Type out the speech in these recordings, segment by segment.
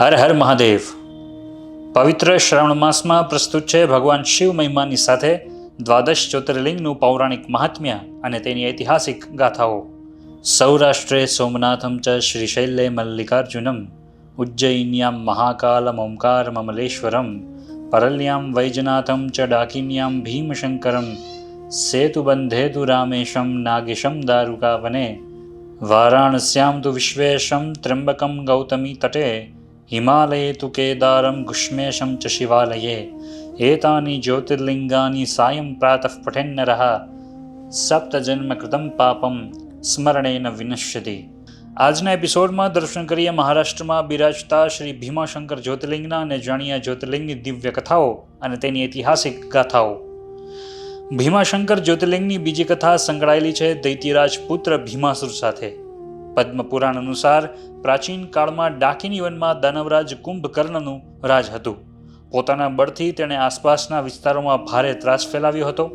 હર હર મહાદેવ. પવિત્ર શ્રાવણ માસમાં પ્રસ્તુત છે ભગવાન શિવ મહિમાની સાથે દ્વાદશ જ્યોતિર્લિંગનું પૌરાણિક મહાત્મ્ય અને તેની ઐતિહાસિક ગાથાઓ. સૌરાષ્ટ્રે સોમનાથમ ચ શ્રીશૈલે મલ્લિકાર્જુનમ ઉજ્જૈન્યામ મહાકાલમ ઓમકાર મમલેશ્વરમ પરલ્યામ વૈજનાથમ ચ ડાકિન્યામ ભીમશંકરમ સેતુબંધેતુ રામેશમ નાગેશમ દારુકાવને વારાણસ્યામ તુ વિશ્વેશમ ત્ર્યંબકમ ગૌતમી તટે હિમાલયે તુ કેદારમ ગુષ્મેશમ ચ શિવાલયે એતાની જ્યોતિર્લિંગાની સાયં પ્રાતઃ પઠેન્નરઃ સપ્તજન્મ કૃતમ પાપમ સ્મરણેન વિનશ્યતિ. આજના એપિસોડમાં દર્શન કરીએ મહારાષ્ટ્રમાં બિરાજતા શ્રી ભીમાશંકર જ્યોતિર્લિંગના અને જાણીએ જ્યોતિર્લિંગની દિવ્ય કથાઓ અને તેની ઐતિહાસિક ગાથાઓ. ભીમાશંકર જ્યોતિર્લિંગની બીજી કથા સંકળાયેલી છે દૈત્યરાજ પુત્ર ભીમાસુર સાથે. પદ્મપુરાણ અનુસાર પ્રાચીન કાળમાં ડાકિની વનમાં દાનવરાજ કુંભકર્ણનું રાજ હતું. પોતાના બળથી તેણે આસપાસના વિસ્તારોમાં ભારે ત્રાસ ફેલાવ્યો હતો.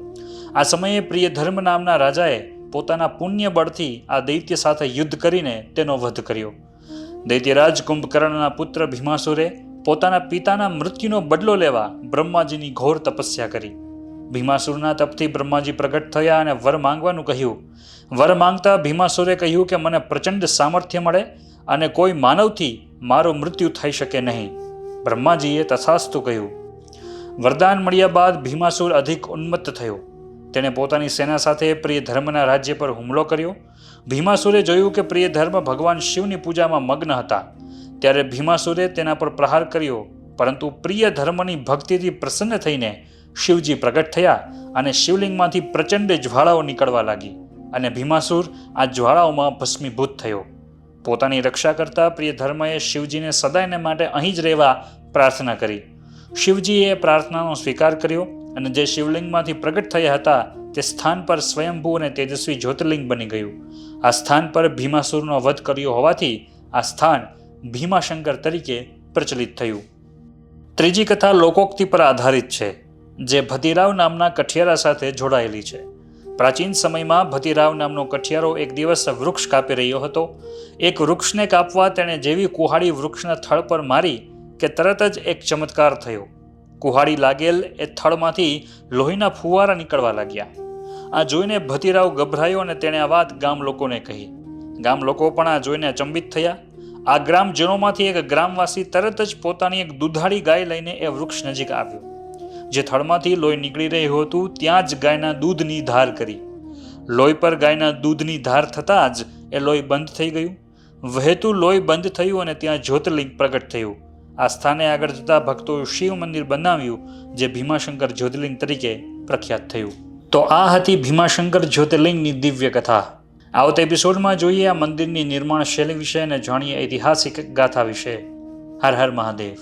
આ સમયે પ્રિયધર્મ નામના રાજાએ પોતાના પુણ્ય બળથી આ દૈત્ય સાથે યુદ્ધ કરીને તેનો વધ કર્યો. દૈત્યરાજ કુંભકર્ણના પુત્ર ભીમાસુરે પોતાના પિતાના મૃત્યુનો બદલો લેવા બ્રહ્માજીની ઘોર તપસ્યા કરી. ભીમાસુરના તપથી બ્રહ્માજી પ્રગટ થયા અને વર માંગવાનું કહ્યું. વર માંગતા ભીમાસુરે કહ્યું કે મને પ્રચંડ સામર્થ્ય મળે અને કોઈ માનવથી મારું મૃત્યુ થઈ શકે નહીં. બ્રહ્માજીએ તથાસ્તુ કહ્યું. વરદાન મળ્યા બાદ ભીમાસુર અધિક ઉન્મત્ત થયો. તેણે પોતાની સેના સાથે પ્રિયધર્મના રાજ્ય પર હુમલો કર્યો. ભીમાસુરે જોયું કે પ્રિયધર્મ ભગવાન શિવની પૂજામાં મગ્ન હતા. ત્યારે ભીમાસુરે તેના પર પ્રહાર કર્યો, પરંતુ પ્રિયધર્મની ભક્તિથી પ્રસન્ન થઈને શિવજી પ્રગટ થયા અને શિવલિંગમાંથી પ્રચંડ જ્વાળાઓ નીકળવા લાગી અને ભીમાસુર આ જ્વાળાઓમાં ભસ્મીભૂત થયો. પોતાની રક્ષા કરતા પ્રિયધર્મએ શિવજીને સદાયને માટે અહીં જ રહેવા પ્રાર્થના કરી. શિવજીએ પ્રાર્થનાનો સ્વીકાર કર્યો અને જે શિવલિંગમાંથી પ્રગટ થયા હતા તે સ્થાન પર સ્વયંભૂ અને તેજસ્વી જ્યોતિર્લિંગ બની ગયું. આ સ્થાન પર ભીમાસુરનો વધ કર્યો હોવાથી આ સ્થાન ભીમાશંકર તરીકે પ્રચલિત થયું. ત્રીજી કથા લોકોક્તિ પર આધારિત છે, જે ભતીરાવ નામના કઠિયારા સાથે જોડાયેલી છે. પ્રાચીન સમયમાં ભતીરાવ નામનો કઠિયારો એક દિવસ વૃક્ષ કાપી રહ્યો હતો. એક વૃક્ષને કાપવા તેણે જેવી કુહાડી વૃક્ષના થડ પર મારી કે તરત જ એક ચમત્કાર થયો. કુહાડી લાગેલ એ થડમાંથી લોહીના ફુવારા નીકળવા લાગ્યા. આ જોઈને ભતીરાવ ગભરાયો અને તેણે આ વાત ગામ લોકોને કહી. ગામ લોકો પણ આ જોઈને અચંબિત થયા. આ ગ્રામજનોમાંથી એક ગ્રામવાસી તરત જ પોતાની એક દુધાળી ગાય લઈને એ વૃક્ષ નજીક આવ્યો. જે થડમાંથી લોહી નીકળી રહ્યું હતું ત્યાં જ ગાયના દૂધની ધાર કરી. લોહી પર ગાયના દૂધની ધાર થતાં જ એ લોહી બંધ થઈ ગયું. વહેતું લોહી બંધ થયું અને ત્યાં જ્યોતિર્લિંગ પ્રગટ થયું. આ સ્થાને આગળ જતા ભક્તોએ શિવ મંદિર બનાવ્યું, જે ભીમાશંકર જ્યોતિર્લિંગ તરીકે પ્રખ્યાત થયું. તો આ હતી ભીમાશંકર જ્યોતિર્લિંગની દિવ્ય કથા. આવતા એપિસોડમાં જોઈએ આ મંદિરની નિર્માણ શૈલી વિશે અને જાણીએ ઐતિહાસિક ગાથા વિશે. હર હર મહાદેવ.